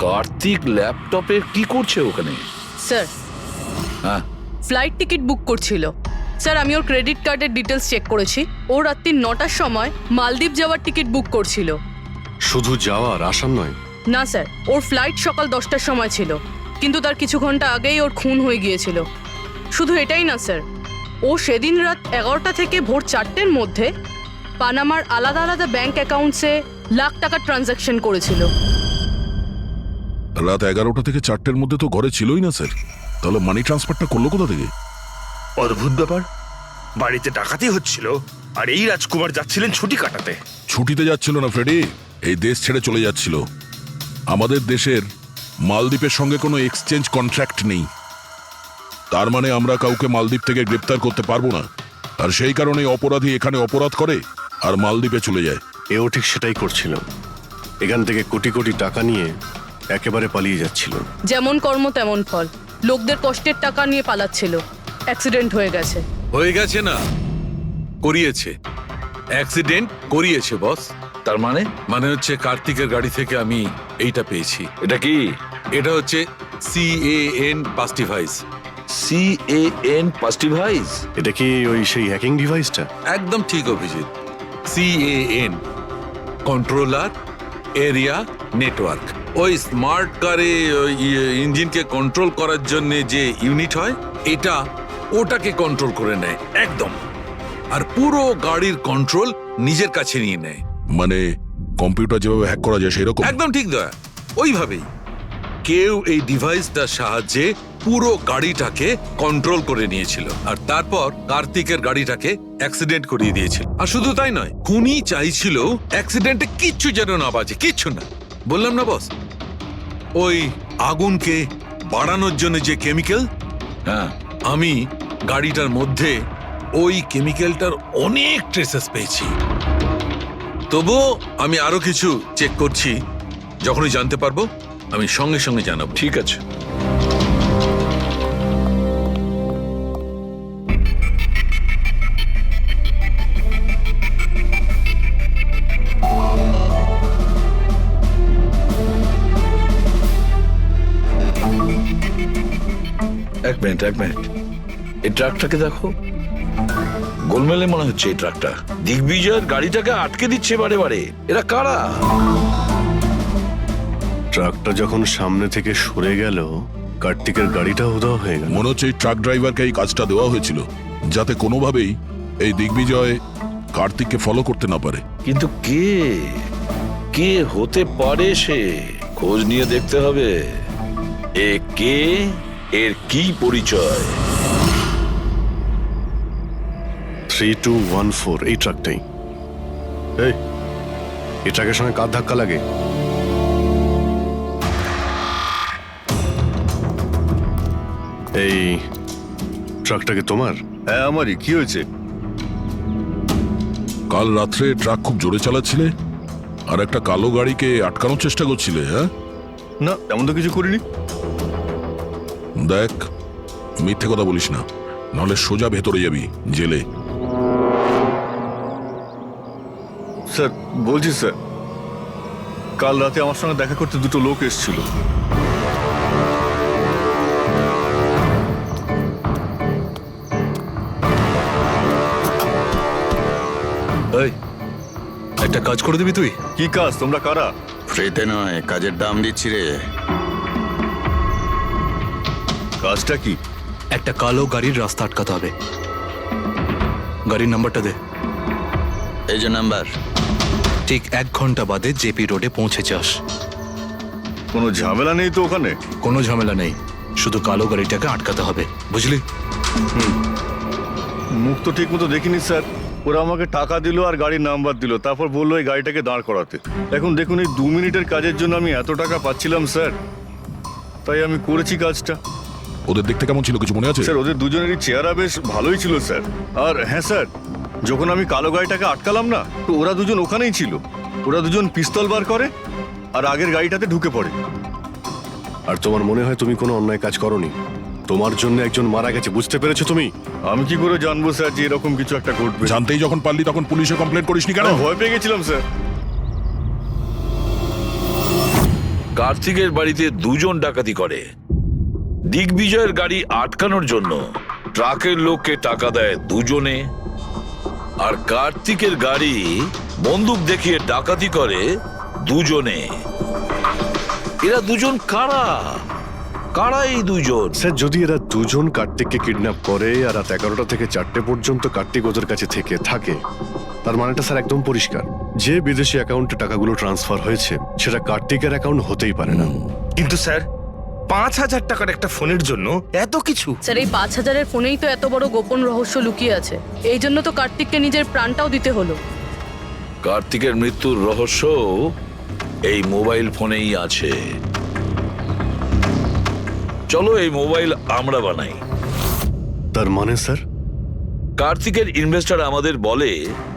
S5: কার্তিক ল্যাপটপে কি করছে ওখানে?
S10: স্যার
S5: হ্যাঁ,
S10: ফ্লাইট টিকিট বুক করছিল। স্যার আমি ওর ক্রেডিট কার্ডের ডিটেলস চেক করেছি। ও রাত্রি 9টার সময় মালদ্বীপ যাওয়ার টিকিট বুক করছিল।
S7: শুধু যাওয়ার, আসার নয়?
S10: না স্যার, ওর ফ্লাইট সকাল 10টার সময় ছিল, কিন্তু তার কিছু ঘন্টা আগেই ওর খুন হয়ে গিয়েছিল। শুধু এটাই না স্যার, ও সেদিন রাত 11টা থেকে ভোর 4টের মধ্যে পানামার আলাদা আলাদা ব্যাংক অ্যাকাউন্টসে লাখ টাকার ট্রানজ্যাকশন করেছিল।
S3: রাত 11টা থেকে 4টের মধ্যে তো ঘরে ছিলই না স্যার, তাহলে মানি ট্রান্সফারটা করলো কোথা থেকে?
S2: অদ্ভুত ব্যাপার, বাড়িতে ডাকাতি হচ্ছিল আর এই রাজকুমার যাচ্ছিলেন ছুটি কাটাতে।
S3: ছুটিতে যাচ্ছিল না ফ্রেডি, এই দেশ ছেড়ে চলে যাচ্ছিল। আমাদের দেশের মালদ্বীপের সঙ্গে কোনো এক্সচেঞ্জ কন্ট্রাক্ট নেই, তার মানে আমরা কাউকে মালদ্বীপ থেকে গ্রেপ্তার করতে পারবো না। আর সেই কারণে অপরাধী এখানে অপরাধ করে আর মালদ্বীপে চলে যায়।
S7: এও ঠিক সেটাই করছিল, এখান থেকে কোটি কোটি টাকা নিয়ে একেবারে পালিয়ে যাচ্ছিল।
S10: যেমন কর্ম তেমন ফল, লোকদের কষ্টের টাকা নিয়ে পালাচ্ছিল। অ্যাক্সিডেন্ট হয়ে গেছে।
S11: হয়ে গেছে না, করিয়েছে। অ্যাক্সিডেন্ট করিয়েছে বস।
S5: তার মানে?
S11: মানে হচ্ছে কার্তিকের গাড়ি থেকে আমি এইটা পেয়েছি।
S5: এটা কি?
S11: এটা হচ্ছে CAN পাস্টিভাইস।
S5: CAN পাস্টিভাইস?
S7: এটা কি ওই সেই হ্যাকিং ডিভাইসটা?
S11: একদম ঠিক Abhijit. CAN controller area network. ওই স্মার্ট কারে ইঞ্জিনকে কন্ট্রোল করার জন্য যে ইউনিট হয়, এটা ওটাকে কন্ট্রোল করে নেয় একদম, আর পুরো গাড়ির কন্ট্রোল নিজের কাছে নিয়ে নেয়।
S3: মানে কম্পিউটার যেভাবে হ্যাক করা যায় সেরকম?
S11: একদম ঠিক দয়া, ওইভাবেই। কেউ এই ডিভাইসটার সাহায্যে পুরো গাড়িটাকে কন্ট্রোল করে নিয়েছিল, আর তারপর কার্তিকের গাড়িটাকে অ্যাক্সিডেন্ট করিয়ে দিয়েছিল। আর শুধু তাই নয়, খুনি চাইছিল অ্যাক্সিডেন্টে কিচ্ছু যেন না বাজে, কিচ্ছু না। বললাম না বস, ওই আগুনকে বাড়ানোর জন্য যে কেমিক্যাল,
S5: হ্যাঁ,
S11: আমি গাড়িটার মধ্যে ওই কেমিক্যালটার অনেক ট্রেসেস পেয়েছি। তবুও আমি আরো কিছু চেক করছি, যখনই জানতে পারবো আমি সঙ্গে সঙ্গে জানাবো।
S5: ঠিক আছে। এক মিনিট এই ট্রাকটাকে দেখো, গোলমেলে মনে হচ্ছে এই ট্রাকটা। দিগ্বিজয়ের গাড়িটাকে আটকে দিচ্ছে বারে বারে। এরা কারা?
S7: ট্রাকটা যখন সামনে থেকে সরে গেল, কার্তিকের গাড়িটা উধাও হয়ে গেল।
S3: মনে হচ্ছে এই ট্রাক ড্রাইভারকে এই কাজটা দেওয়া হয়েছিল, যাতে কোনোভাবেই এই দিগ্বিজয় কার্তিককে ফলো করতে না পারে।
S5: কিন্তু কে হতে পারে সে? খোঁজ নিয়ে দেখতে হবে। এ কে, এর কি পরিচয়?
S7: 3214 এই ট্রাকটাই। এই ট্রাকের সঙ্গে কার ধাক্কা লাগে? এই ট্রাকটাকে তোমার?
S12: হ্যাঁ আমারই। কি হয়েছে?
S3: কাল রাত্রে ট্রাক খুব জোরে চালাচ্ছিলে আর একটা কালো গাড়িকে আটকানোর চেষ্টা করছিলে। হ্যাঁ
S12: না, তেমন তো কিছু করিনি।
S3: দেখ, মিথ্যে কথা বলিস না, নাহলে সোজা ভেতরে যাবি জেলে।
S12: স্যার বলছি স্যার, কাল রাতে আমার সঙ্গে দেখা করতে দুটো লোক এসেছিল।
S14: এই একটা কাজ করে দিবি তুই?
S12: কি কাজ? তোমরা কারা?
S4: ফ্রিতে নয়, কাজের দাম দিচ্ছি রে।
S12: কাজটা কি?
S14: একটা কালো গাড়ির রাস্তা আটকাতে হবে। গাড়ির নাম্বারটা দে।
S4: এই যে নাম্বার।
S14: ঠিক 1 ঘন্টা বাদে জেপি রোডে পৌঁছে যাস।
S12: কোনো ঝামেলা নেই তো ওখানে?
S14: কোনো ঝামেলা নেই, শুধু কালো গাড়িটাকে আটকাতে হবে, বুঝলি?
S12: মুখ তো ঠিক মতো দেখিনি স্যার। ওরা আমাকে টাকা দিল আর গাড়ির নাম্বার দিল, তারপর বললো এই গাড়িটাকে দাঁড় করাতে। এখন দেখুন, এই 2 মিনিটের কাজের জন্য আমি এত টাকা পাচ্ছিলাম স্যার, তাই আমি করেছি কাজটা।
S3: ওদের দেখতে কেমন ছিল কিছু মনে আছে?
S12: স্যার ওদের দুজনেরই চেহারা বেশ ভালোই ছিল স্যার। আর হ্যাঁ স্যার, যখন আমি কালো গাড়িটাকে আটকালাম না, তো ওরা দুজন ওখানেই ছিল। ওরা দুজন পিস্তল বার করে আর আগের গাড়িটাতে ঢুকে পড়ে।
S7: আর তোমার মনে হয় তুমি কোনো অন্যায় কাজ করনি? তোমার জন্য একজন মারা গেছে, বুঝতে পেরেছো তুমি?
S12: আমি কি করে জানবো স্যার যে এরকম কিছু একটা ঘটবে?
S3: জানতেই যখন পারলি তখন পুলিশে কমপ্লেন করিসনি কেন?
S12: ভয় পেয়ে গেছিলাম স্যার।
S5: কার্তিকের বাড়িতে 2 জন ডাকাতি করে। দিগ্বিজয়ের গাড়ি আটকানোর জন্য ট্রাকের লোককে টাকা দেয় 2 জনে, আর কার্তিকের গাড়ি বন্দুক দেখিয়ে ডাকাতি করে 2 জনে। এরা 2 জন কারা? কারা এই 2 জন?
S7: স্যার যদি এরা দুজন কার্তিককে কিডন্যাপ করে আর রাত 11টা থেকে 4টে পর্যন্ত কার্তিক ওদের কাছে থাকে, তার মানেটা স্যার একদম পরিষ্কার, যে বিদেশি অ্যাকাউন্টে টাকাগুলো ট্রান্সফার হয়েছে সেটা কার্তিকের অ্যাকাউন্ট হতেই পারে না।
S2: কিন্তু স্যার 5,000 টাকার একটা ফোনের জন্য এত কিছু?
S10: স্যার এই 5,000-এর ফোনেই তো এত বড় গোপন রহস্য লুকিয়ে আছে। এই জন্য তো কার্তিককে নিজের প্রাণটাও দিতে হলো।
S5: কার্তিকের মৃত্যুর রহস্য এই মোবাইল ফোনেই আছে। চলো এই মোবাইল আমরা বানাই।
S7: তার মানে স্যার?
S5: কার্তিকের ইনভেস্টর আমাদের বলে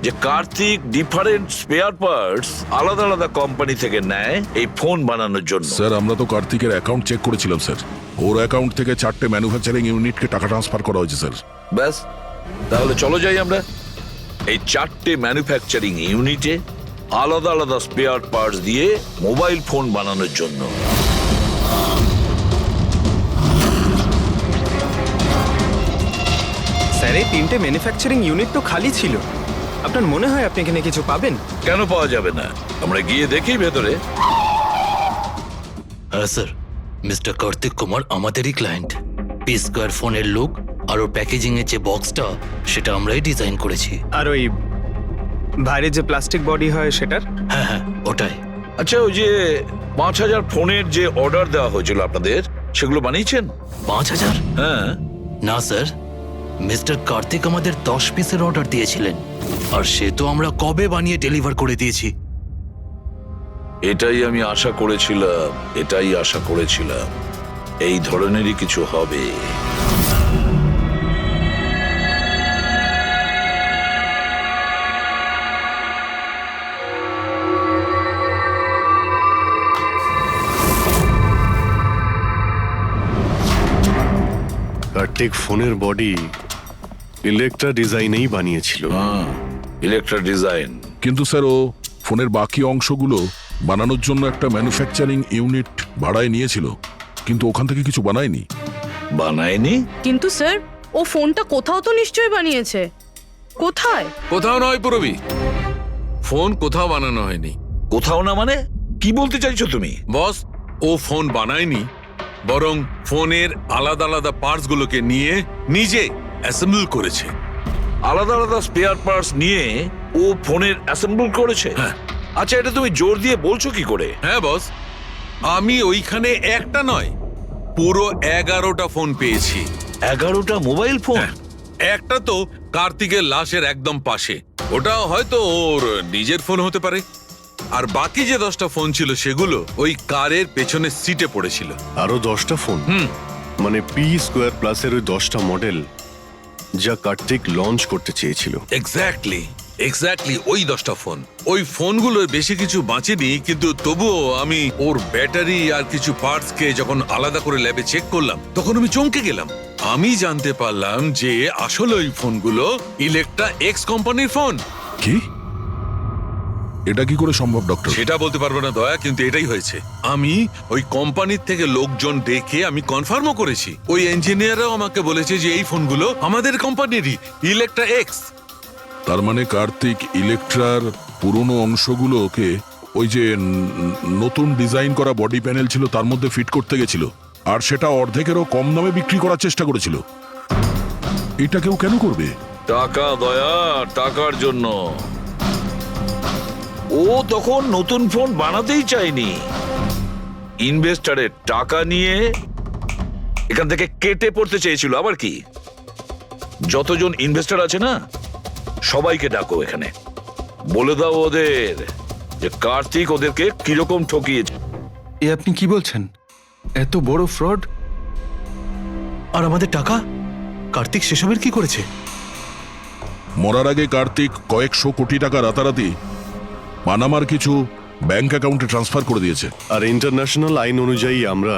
S5: যে কার্তিক ডিফারেন্ট স্পেয়ার পার্টস আলাদা আলাদা কোম্পানি থেকে নেয় এই ফোন বানানোর জন্য।
S3: স্যার আমরা তো কার্তিকের অ্যাকাউন্ট চেক করেছিলাম স্যার, ওর অ্যাকাউন্ট থেকে 4টে ম্যানুফ্যাকচারিং ইউনিটকে টাকা ট্রান্সফার করা হয়েছে স্যার।
S5: ব্যাস, তাহলে চলো যাই আমরা এই 4টে ম্যানুফ্যাকচারিং ইউনিটে আলাদা আলাদা স্পেয়ার পার্টস দিয়ে মোবাইল ফোন বানানোর জন্য।
S1: স্যার এই 3টে ম্যানুফ্যাকচারিং ইউনিট তো খালি ছিল, আপনার মনে হয় আপনি এখানে কিছু পাবেন?
S5: কেন পাওয়া যাবে না? আমরা গিয়ে দেখি ভেতরে।
S14: হ্যাঁ স্যার, মিস্টার কার্তিক কুমার আমাদেরই ক্লায়েন্ট। পি স্কোয়ার ফোনের লোক আর ওর প্যাকেজিং এর যে বক্সটা সেটা আমরাই ডিজাইন করেছি।
S1: আর ওই বাইরে যে প্লাস্টিক বডি হয় সেটার?
S14: হ্যাঁ হ্যাঁ ওটাই।
S5: আচ্ছা, ওই যে 5,000 ফোনের যে অর্ডার দেওয়া হয়েছিল আপনাদের, সেগুলো বানিয়েছেন?
S14: 5,000?
S5: হ্যাঁ।
S14: না স্যার, মিস্টার কার্তিক আমাদের 10 পিসের অর্ডার দিয়েছিলেন, আর সে তো আমরা কবে বানিয়ে ডেলিভার করে দিয়েছি।
S5: এটাই আমি আশা করেছিলাম, এই ধরনেরই কিছু হবে।
S7: কার্তিক ফোনের বডি ইলেকট্রা ডিজাইনেই বানিয়েছিল।
S5: Electra design.
S3: কিন্তু স্যার ও ফোনের বাকি অংশগুলো বানানোর জন্য একটা ম্যানুফ্যাকচারিং ইউনিট ভাড়ায় নিয়েছিল, কিন্তু ওখান থেকে কিছু বানায়নি।
S5: বানায়নি?
S10: কিন্তু স্যার ও ফোনটা কোথাও তো নিশ্চয়ই বানিয়েছে। কোথায়?
S11: কোথাও নয় পুরবি, ফোন কোথাও বানানো হয়নি।
S5: কোথাও না মানে কি বলতে চাইছো তুমি?
S11: বস, ও ফোন বানায়নি, বরং ফোনের আলাদা আলাদা পার্টস গুলোকে নিয়ে নিজে অ্যাসেম্বল করেছে।
S5: আলাদা আলাদা স্পেয়ার পার্টস নিয়ে ও ফোনের অ্যাসেম্বল করেছে?
S11: হ্যাঁ।
S5: আচ্ছা, এটা তুমি জোর দিয়ে বলছো কি করে?
S11: হ্যাঁ বস, আমি ওইখানে একটা নয় পুরো 11টা ফোন পেয়েছি।
S5: 11টা মোবাইল ফোন?
S11: একটা তো কার্তিকের লাশের একদম পাশে, ওটা হয়তো ওর নিজের ফোন হতে পারে। আর বাকি যে 10টা ফোন ছিল সেগুলো ওই কারের পেছনের সিটে পড়েছিল।
S7: আরো 10টা ফোন? মানে পি স্কোয়ার প্লাসের ওই 10টা মডেল যা কার্তিক লঞ্চ করতে চেয়েছিল।
S11: এক্স্যাক্টলি ওই 10টা ফোন। ওই ফোনগুলোর বেশি কিছু বাঁচেনি, কিন্তু তবুও আমি ওর ব্যাটারি আর কিছু পার্টস কে যখন আলাদা করে ল্যাবে চেক করলাম তখন আমি চমকে গেলাম। আমি জানতে পারলাম যে আসলে ওই ফোনগুলো ইলেকট্রা এক্স কোম্পানির ফোন।
S3: কি? এটা কি করে সম্ভব ডক্টর?
S11: সেটা বলতে পারবো না দয়া, কিন্তু এটাই হয়েছে। আমি ওই কোম্পানির থেকে লোকজন ডেকে আমি কনফার্মও করেছি। ওই ইঞ্জিনিয়াররাও আমাকে বলেছে যে এই ফোনগুলো আমাদের কোম্পানিরই, ইলেকট্রা এক্স।
S3: তার মানে কার্তিক ইলেকট্রার পুরনো অংশগুলোকে ওই যে নতুন ডিজাইন করা বডি প্যানেল ছিল তার মধ্যে ফিট করতে গেছিল, আর সেটা অর্ধেকেরও কম দামে বিক্রি করার চেষ্টা করেছিল। এটা কেউ কেন করবে?
S5: টাকা দয়া, টাকার জন্য। ও তখন নতুন ফোন বানাতেই চায়নি, ইনভেস্টারের টাকা নিয়ে এখান থেকে কেটে পড়তে চেয়েছিল। আবার কি, যতজন ইনভেস্টর আছে না সবাইকে ডাকো এখানে, বলে দাও ওদের যে কার্তিক ওদেরকে কিরকম ঠকিয়েছে।
S4: এ আপনি কি বলছেন? এত বড় ফ্রড!
S14: আর আমাদের টাকা কার্তিক সেসবের কি করেছে?
S3: মরার আগে কার্তিক কয়েকশো কোটি টাকা রাতারাতি পানামার কিছু ব্যাংক অ্যাকাউন্টে ট্রান্সফার করে দিয়েছে।
S7: আর ইন্টারন্যাশনাল আইন অনুযায়ী আমরা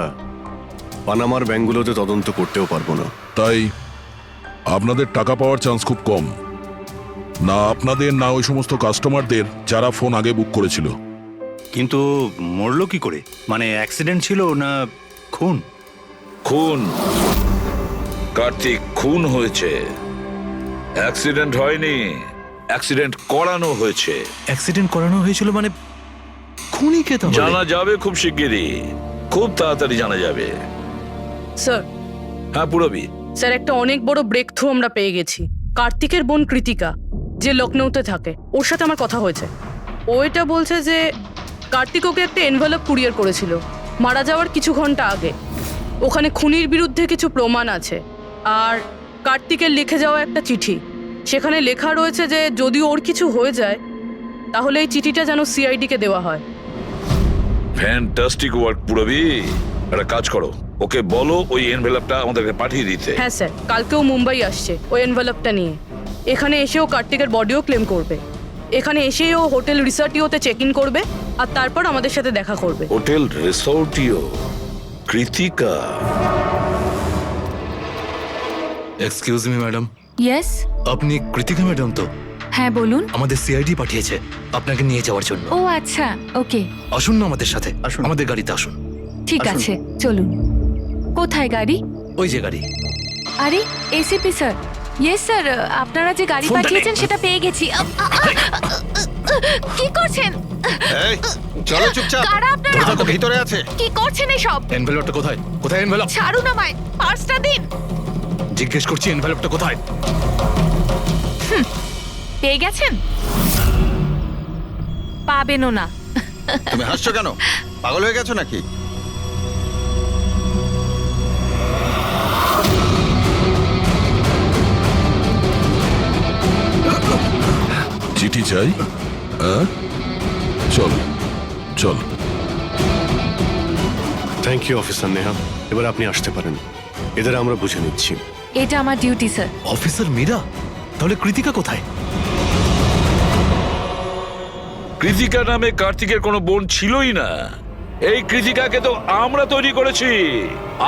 S7: পানামার ব্যাংকগুলোতে তদন্ত করতেও পারবো না।
S3: তাই আপনাদের টাকা পাওয়ার চান্স খুব কম, না আপনাদের না ওই সমস্ত কাস্টমারদের যারা ফোন আগে বুক করেছিল।
S6: কিন্তু মরলো কি করে? মানে অ্যাক্সিডেন্ট ছিল না খুন?
S5: খুন। কার্তিক খুন হয়েছে, অ্যাক্সিডেন্ট হয়নি, অ্যাক্সিডেন্ট করানো হয়েছে।
S14: অ্যাক্সিডেন্ট করানো হয়েছিল মানে খুনি কে তাহলে?
S5: জানা যাবে খুব শিগগিরই, খুব তাড়াতাড়ি জানা যাবে।
S10: স্যার।
S5: হ্যাঁ পুরবি।
S10: স্যার, একটা অনেক বড় ব্রেক থ্রু আমরা পেয়ে গেছি। কার্তিকের বোন কৃতিকা, যে লখনৌতে থাকে, ওর সাথে আমার কথা হয়েছে। ও এটা বলছে যে কার্তিক ওকে একটা এনভেলপ কুরিয়ার করেছিল মারা যাওয়ার কিছু ঘন্টা আগে। ওখানে খুনির বিরুদ্ধে কিছু প্রমাণ আছে, আর কার্তিকের লিখে যাওয়া একটা চিঠি, সেখানে লেখা রয়েছে যে যদি ওর কিছু হয়ে যায় তাহলে এই চিঠিটা যেন সিআইডিকে দেওয়া হয়।
S5: ফ্যান্টাস্টিক ওয়ার্ক পুরবি। একটা কাজ করো, ওকে বলো ওই এনভেলপটা আমাদেরকে পাঠিয়ে দিতে।
S10: হ্যাঁ স্যার, কালকেও মুম্বাই আসছে ওই এনভেলপটা নিয়ে। এখানে এসেও কার্তিকের বডিও ক্লেম করবে। এখানে এসেই ও হোটেল রিসর্টিওতে চেক ইন করবে, আর তারপর আমাদের সাথে দেখা করবে।
S5: হোটেল রিসর্টিও? Kritika?
S14: Excuse me madam.
S13: Yes,
S14: আপনি কৃতিকা ম্যাডাম তো?
S13: হ্যাঁ বলুন।
S14: আমাদের সিআইডি পাঠিয়েছে আপনাকে নিয়ে যাওয়ার জন্য।
S13: ও আচ্ছা, ওকে।
S14: আসুন না আমাদের সাথে, আমাদের গাড়িতে আসুন।
S13: ঠিক আছে, চলুন। কোথায় গাড়ি?
S14: ওই যে গাড়ি।
S13: আরে এসিপি স্যার। ইয়েস স্যার, আপনারা যে গাড়ি পাঠিয়েছেন সেটা পেয়ে গেছি। কি করছেন?
S4: এই চলো চুপচাপ।
S13: কারা আপনারা?
S4: ওরা তো ভিতরে আছে।
S13: কি করছেন এসব?
S14: এনভেলপটা কোথায়? কোথায় এনভেলপ?
S13: ছাড়ুন আমায়, পার্সটা দিন।
S14: জিজ্ঞেস করছি এনভেলপটা কোথায়?
S13: পেয়ে গেছেন? পাবেনও না।
S4: তুমি হাসছো কেন? পাগল হয়ে গেছো নাকি?
S3: চিঠি চাই? চল চল।
S7: থ্যাংক ইউ অফিসার নেহা, এবার আপনি আসতে পারেন। এদের আমরা বুঝে নিচ্ছি।
S13: এটা আমার ডিউটি স্যার।
S14: অফিসার মীরা? তাহলে কৃতিকা কোথায়?
S5: কৃতিকা নামে কার্তিকের কোনো বোন ছিলই না। এই কৃতিকাকে তো আমরা তৈরি করেছি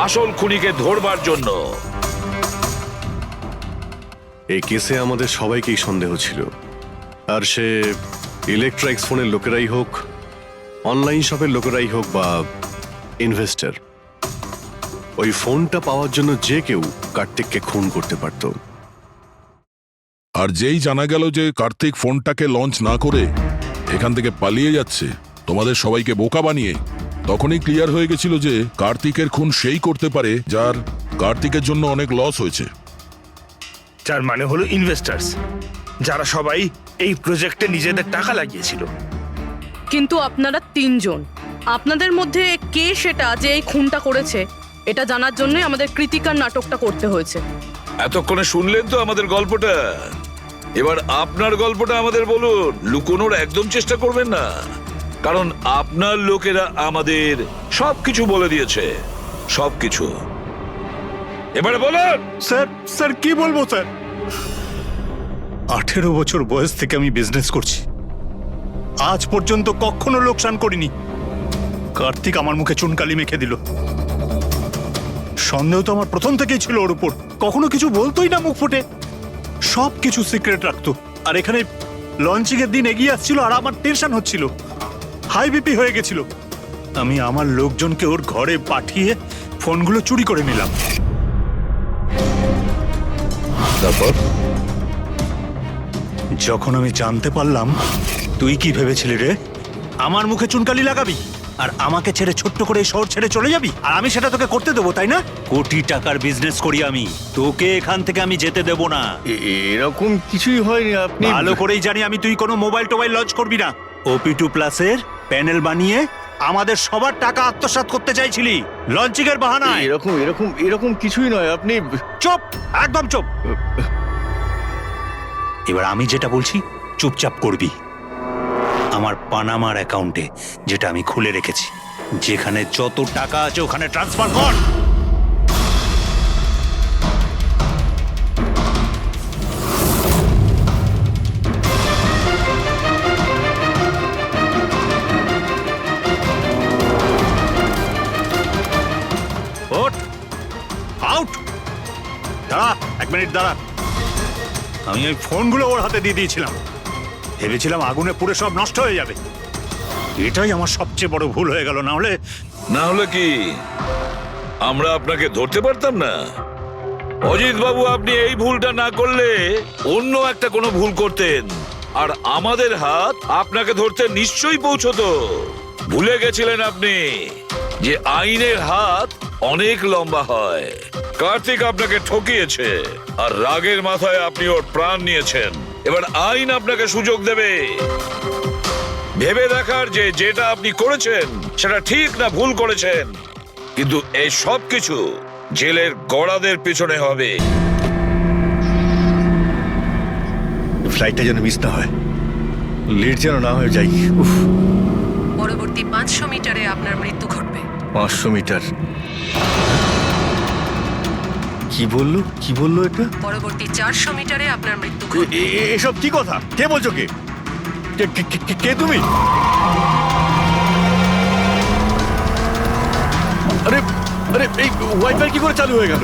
S5: আসল খুনিকে ধরবার জন্য।
S7: এই কেসে আমাদের সবাইকেই সন্দেহ ছিল, আর সে ইলেকট্রিক্স ফোনের লোকেরাই হোক, অনলাইন শপের লোকেরাই হোক, বা ইনভেস্টর, ওই ফোনটা পাওয়ার জন্য যে কেউ কার্তিককে খুন করতে পারত।
S3: আর যেই জানা গেল যে কার্তিক ফোনটাকে লঞ্চ না করে এখান থেকে পালিয়ে যাচ্ছে তোমাদের সবাইকে বোকা বানিয়ে, তখনই ক্লিয়ার হয়ে গেছিল যে কার্তিকের খুন সেই করতে পারে যার কার্তিকের জন্য অনেক লস হয়েছে।
S2: যার মানে হলো ইনভেস্টার্স, যারা সবাই এই প্রজেক্টে নিজেদের টাকা লাগিয়েছিল।
S10: কিন্তু আপনারা তিনজন, আপনাদের মধ্যে কে সেটা যে এই খুনটা করেছে এটা জানার জন্যই আমাদের কৃতিকার নাটকটা করতে হয়েছে।
S5: এতক্ষণে শুনলেন তো আমাদের গল্পটা, এবার আপনার গল্পটা আমাদের বলুন। লুকোনোর একদম চেষ্টা করবেন না, কারণ আপনার লোকেরা আমাদের সবকিছু বলে দিয়েছে, সবকিছু। এবারে বলুন।
S6: স্যার কি বলবো স্যার? 18 বছর বয়স থেকে আমি বিজনেস করছি, আজ পর্যন্ত কখনো লোকসান করিনি। কার্তিক আমার মুখে চুনকালি মেখে দিল। সন্দেহ তো আমার প্রথম থেকেই ছিল ওর উপর। কখনো কিছু বলতোই না মুখ ফুটে, সব কিছু সিক্রেট রাখতো। আর এখানে লঞ্চিং এর দিন এগিয়ে আসছিল আর আমার টেনশন হচ্ছিল, হাই বিপি হয়ে গেছিল। আমি আমার লোকজনকে ওর ঘরে পাঠিয়ে ফোনগুলো চুরি করে নিলাম।
S5: তারপর
S6: যখন আমি জানতে পারলাম, তুই কি ভেবেছিলি রে? আমার মুখে চুনকালি লাগাবি আর আমাকে ছেড়ে ছোট্ট করে এই শহর ছেড়ে চলে যাবি, আর আমি সেটা তোকে করতে দেবো, তাই না? কোটি টাকার বিজনেস করি আমি, তোকে এখান থেকে আমি যেতে দেবো না।
S12: এরকম কিছুই হয়নি, আপনি
S6: ভালো করেই জানি আমি তুই কোনো মোবাইল টোবাইল লঞ্চ করবি না। OP2 প্লাসের প্যানেল বানিয়ে আমাদের সবার টাকা আত্মসাৎ করতে চাইছিলি লঞ্চিং এর বাহানায়।
S12: এরকম এরকম এরকম কিছুই নয়, আপনি
S6: চুপ, একদম চুপ। এবার আমি যেটা বলছি চুপচাপ করবি। আমার পানামার অ্যাকাউন্টে, যেটা আমি খুলে রেখেছি, যেখানে যত টাকা আছে ওখানে ট্রান্সফার কর। ওঠ, আউট। দাঁড়া, 1 মিনিট দাঁড়া। আমি ওই ফোনগুলো ওর হাতে দিয়ে দিয়েছিলাম, ভেবেছিলাম আগুনে পুড়ে সব নষ্ট হয়ে যাবে। এটাই আমার সবচেয়ে বড় ভুল হয়ে গেল, না হলে
S5: কি আমরা আপনাকে ধরতে পারতাম না? অজিত বাবু, আপনি এই ভুলটা না করলে অন্য একটা কোনো ভুল করতেন, আর আমাদের হাত আপনাকে ধরতে নিশ্চয়ই পৌঁছতো। ভুলে গেছিলেন আপনি যে আইনের হাত অনেক লম্বা হয়। কার্তিক আপনাকে ঠকিয়েছে আর রাগের মাথায় আপনি ওর প্রাণ নিয়েছেন। এবার আইন আপনাকে সুযোগ দেবে ভেবে দেখার যে যেটা আপনি করেছেন সেটা ঠিক না ভুল করেছেন। কিন্তু এই সব কিছু জেলের গড়াদের পিছনে হবে।
S12: ফ্লাইটটা যেন মিস না হয়, লেট যেন না হয়ে যাই।
S9: পরবর্তী 500 মিটারে আপনার মৃত্যু ঘটবে।
S12: 500 মিটার? কি বললো এটা?
S9: পরবর্তী 400 মিটারে আপনার মৃত্যু ঘটবে।
S12: এসব কি কথা? কে বলছো? কে তুমি? আরে আরে, এই ওয়াইফাই কি করে চালু হয়ে গেল?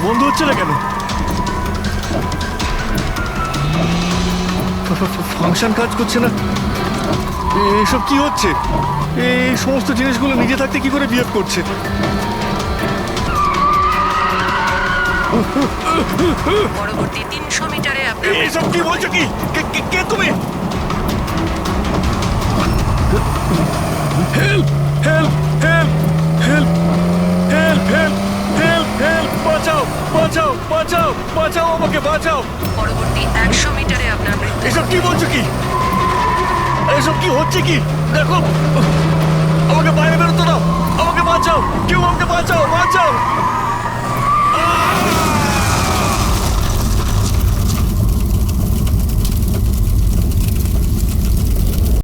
S12: বন্ধ হচ্ছে না কেন? ফাংশন কাজ করছে না। এসব কি হচ্ছে? এই সমস্ত জিনিসগুলো নিজে থাকতে কি করে বিহেভ করছে?
S9: পরবর্তী 300 মিটারে আপনার
S12: এসব কি বলছো? কি কে তুমি? Help help help help help help help help! বাঁচাও বাঁচাও বাঁচাও বাঁচাও, আমাকে বাঁচাও!
S9: পরবর্তী 100 মিটারে আপনার মৃত্যু।
S12: এসব কি বলছো? কি এসব কি হচ্ছে? কি দেখো, আমাকে বাইরে বেরোতে দাও।